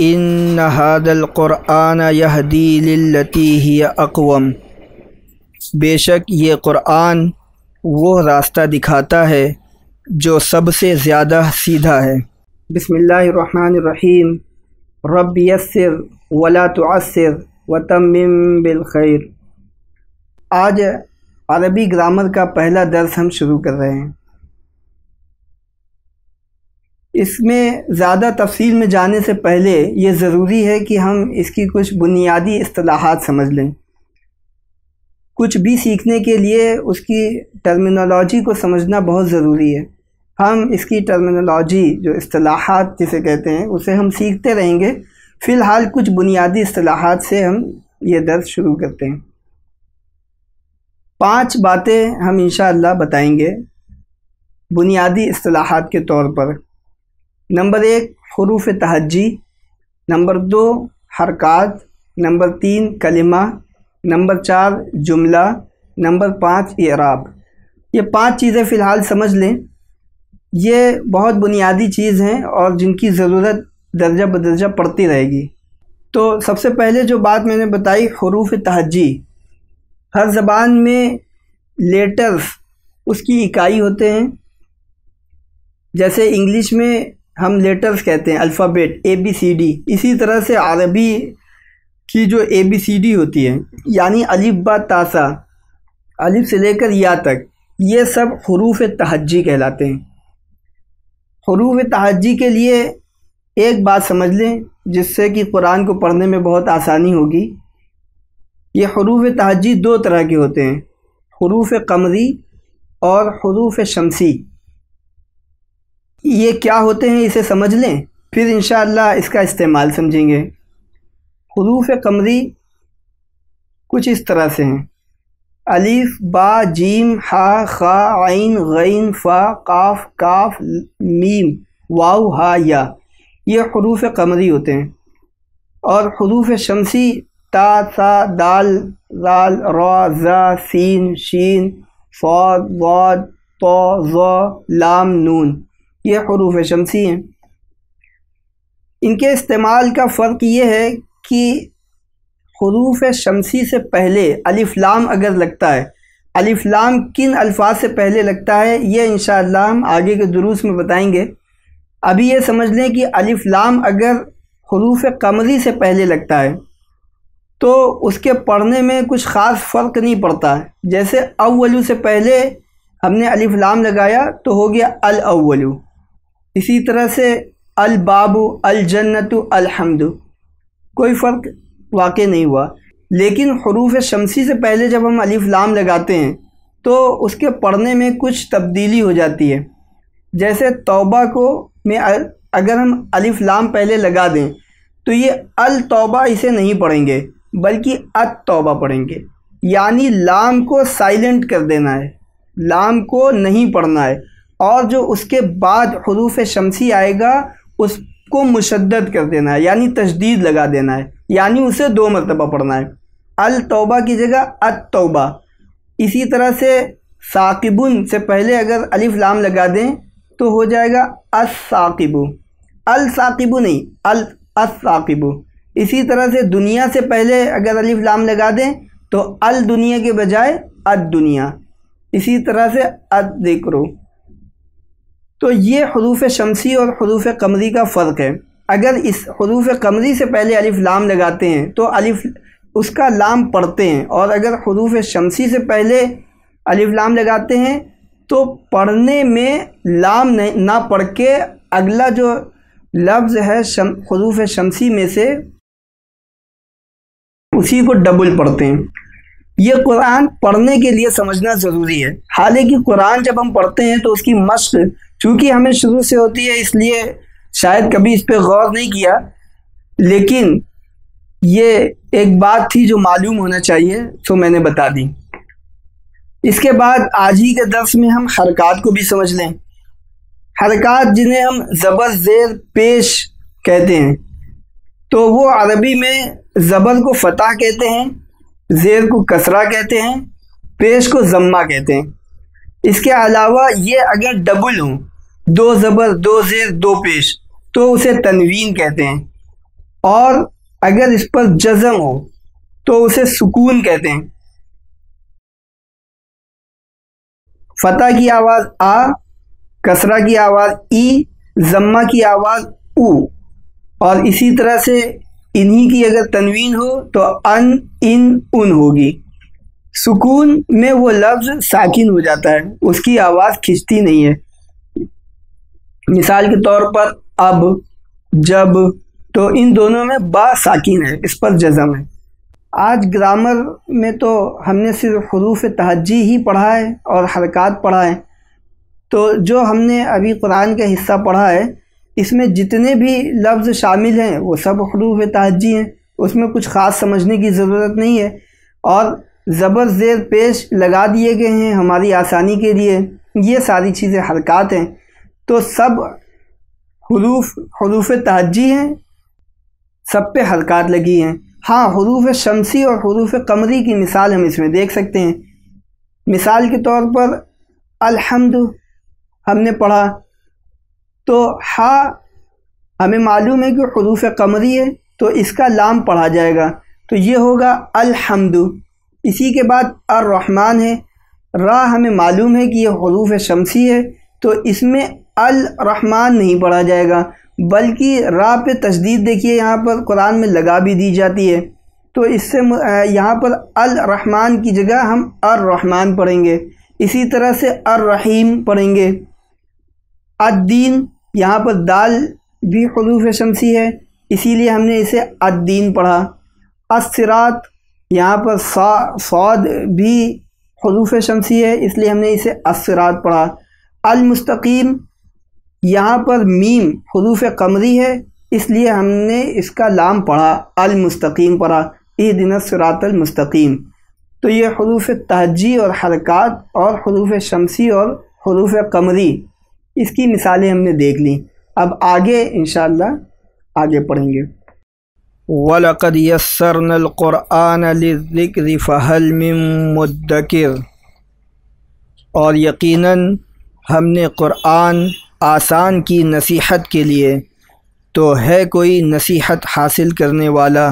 ان ھذا القرآن یہدی للتی ہی اقوم، بے شک یہ قرآن وہ راستہ دکھاتا ہے جو سب سے زیادہ سیدھا ہے۔ بسم اللہ الرحمن الرحیم۔ رب یسر ولا تعسر وتمم بالخیر۔ آج عربی گرامر کا پہلا درس ہم شروع کر رہے ہیں۔ اس میں زیادہ تفصیل میں جانے سے پہلے یہ ضروری ہے کہ ہم اس کی کچھ بنیادی اصطلاحات سمجھ لیں۔ کچھ بھی سیکھنے کے لیے اس کی ٹرمینالوجی کو سمجھنا بہت ضروری ہے۔ ہم اس کی ٹرمینالوجی، جو اصطلاحات جسے کہتے ہیں، اسے ہم سیکھتے رہیں گے۔ فی الحال کچھ بنیادی اصطلاحات سے ہم یہ درس شروع کرتے ہیں۔ 5 باتیں ہم انشاءاللہ بتائیں گے بنیادی اصطلاحات کے طور پر۔ نمبر 1 حروف تہجی، نمبر 2 حرکات، نمبر 3 کلمہ، نمبر 4 جملہ، نمبر 5 اعراب۔ یہ 5 چیزیں فی الحال سمجھ لیں۔ یہ بہت بنیادی چیز ہیں اور جن کی ضرورت درجہ بدرجہ پڑتی رہے گی۔ تو سب سے پہلے جو بات میں نے بتائی، حروف تہجی۔ ہر زبان میں لیٹرز اس کی اکائی ہوتے ہیں۔ جیسے انگلش میں ہم لیٹرز کہتے ہیں، الفابیٹ ABCD، اسی طرح سے عربی کی جو ABCD ہوتی ہے، یعنی الف با تا سا، الف سے لے کر یا تک، یہ سب حروف تہجی کہلاتے ہیں۔ حروف تہجی کے لیے ایک بات سمجھ لیں جس سے کہ قرآن کو پڑھنے میں بہت آسانی ہوگی۔ یہ حروف تہجی 2 طرح کے ہوتے ہیں، حروف قمری اور حروف شمسی۔ یہ کیا ہوتے ہیں اسے سمجھ لیں، پھر انشاءاللہ اس کا استعمال سمجھیں گے۔ حروف قمری کچھ اس طرح سے ہیں: الف با جیم ہا خا عین غین فا قاف کاف میم واو ہا یا، یہ حروف قمری ہوتے ہیں۔ اور حروف شمسی تا ثا دال ذال را زا سین شین صاد ضاد طا ظا لام نون، یہ حروف شمسی ہیں۔ ان کے استعمال کا فرق یہ ہے کہ حروف شمسی سے پہلے الف لام اگر لگتا ہے، الف لام کن الفاظ سے پہلے لگتا ہے یہ انشاءاللہ ہم آگے کے دروس میں بتائیں گے۔ ابھی یہ سمجھ لیں کہ الف لام اگر حروف قمری سے پہلے لگتا ہے تو اس کے پڑھنے میں کچھ خاص فرق نہیں پڑتا۔ جیسے اولو سے پہلے ہم نے الف لام لگایا تو ہو گیا الاولو، اسی طرح سے الباب، الجنت، الحمد، کوئی فرق واقع نہیں ہوا۔ لیکن حروف شمسی سے پہلے جب ہم الف لام لگاتے ہیں تو اس کے پڑھنے میں کچھ تبدیلی ہو جاتی ہے۔ جیسے توبہ کو میں اگر ہم الف لام پہلے لگا دیں تو یہ التوبہ اسے نہیں پڑھیں گے بلکہ التوبہ پڑھیں گے، یعنی لام کو سائلنٹ کر دینا ہے، لام کو نہیں پڑھنا ہے، اور جو اس کے بعد حروف شمسی آئے گا اس کو مشدد کر دینا ہے، یعنی تشدید لگا دینا ہے، یعنی اسے 2 مرتبہ پڑھنا ہے، التوبہ کی جگہ التوبہ۔ اسی طرح سے ثاقبن سے پہلے اگر الف لام لگا دیں تو ہو جائے گا الثاقب، الثاقب نہیں، الثاقب۔ اسی طرح سے دنیا سے پہلے اگر الف لام لگا دیں تو الدنیا کے بجائے الدنیا، اسی طرح سے الذکر۔ تو یہ حروف شمسی اور حروف قمری کا فرق ہے۔ اگر اس حروف قمری سے پہلے الف لام لگاتے ہیں تو الف اس کا لام پڑھتے ہیں، اور اگر حروف شمسی سے پہلے الف لام لگاتے ہیں تو پڑھنے میں لام نہ پڑھ کے اگلا جو لفظ ہے حروف شمسی میں سے اسی کو ڈبل پڑھتے ہیں۔ یہ قرآن پڑھنے کے لیے سمجھنا ضروری ہے۔ حالانکہ قرآن جب ہم پڑھتے ہیں تو اس کی مشق چونکہ ہمیں شروع سے ہوتی ہے، اس لیے شاید کبھی اس پہ غور نہیں کیا، لیکن یہ ایک بات تھی جو معلوم ہونا چاہیے تو میں نے بتا دی۔ اس کے بعد آج ہی کے درس میں ہم حرکات کو بھی سمجھ لیں۔ حرکات جنہیں ہم زبر زیر پیش کہتے ہیں، تو وہ عربی میں زبر کو فتح کہتے ہیں، زیر کو کسرہ کہتے ہیں، پیش کو ضمہ کہتے ہیں۔ اس کے علاوہ یہ اگر ڈبل ہوں، 2 زبر 2 زیر 2 پیش، تو اسے تنوین کہتے ہیں۔ اور اگر اس پر جزم ہو تو اسے سکون کہتے ہیں۔ فتح کی آواز آ، کسرہ کی آواز ای، ضمہ کی آواز او، اور اسی طرح سے انہی کی اگر تنوین ہو تو ان، ان ہوگی۔ سکون میں وہ لفظ ساکن ہو جاتا ہے، اس کی آواز کھنچتی نہیں ہے۔ مثال کے طور پر اب، جب، تو ان دونوں میں با ساکن ہے، اس پر جزم ہے۔ آج گرامر میں تو ہم نے صرف حروف تہجی ہی پڑھا ہے اور حرکات پڑھا ہے، تو جو ہم نے ابھی قرآن کا حصہ پڑھا ہے اس میں جتنے بھی لفظ شامل ہیں وہ سب حروف تہجی ہیں، اس میں کچھ خاص سمجھنے کی ضرورت نہیں ہے، اور زبر زیر پیش لگا دیے گئے ہیں ہماری آسانی کے لیے۔ یہ ساری چیزیں حرکات ہیں، تو سب حروف تہجی ہیں، سب پہ حرکات لگی ہیں۔ ہاں، حروف شمسی اور حروف قمری کی مثال ہم اس میں دیکھ سکتے ہیں۔ مثال کے طور پر الحمد ہم نے پڑھا تو ہا ہمیں معلوم ہے کہ حروف قمری ہے تو اس کا لام پڑھا جائے گا، تو یہ ہوگا الحمد۔ اسی کے بعد الرحمن ہے، را ہمیں معلوم ہے کہ یہ حروف شمسی ہے تو اس میں الرحمن نہیں پڑھا جائے گا، بلکہ را پہ تشدید دیکھیے یہاں پر قرآن میں لگا بھی دی جاتی ہے، تو اس سے یہاں پر الرحمن کی جگہ ہم الرحمن پڑھیں گے۔ اسی طرح سے الرحیم پڑھیں گے۔ الدین، یہاں پر دال بھی حروف شمسی ہے، اسی لیے ہم نے اسے الدین پڑھا۔ الصراط، یہاں پر صاد بھی حروف شمسی ہے، اس لیے ہم نے اسے الصراط پڑھا۔ المستقیم، یہاں پر میم حروف قمری ہے، اس لیے ہم نے اس کا لام پڑھا، المستقیم پڑھا، اہدنا الصراط المستقیم۔ تو یہ حروف تہجی اور حرکات اور حروف شمسی اور حروف قمری، اس کی مثالیں ہم نے دیکھ لیں۔ اب آگے انشاءاللہ آگے پڑھیں گے۔ وَلَقَدْ يَسَّرْنَا الْقُرْآنَ لِلذِّكْرِ فَهَلْ مِن مُدَّكِرٍ، اور یقیناً ہم نے قرآن آسان کی نصیحت کے لیے، تو ہے کوئی نصیحت حاصل کرنے والا۔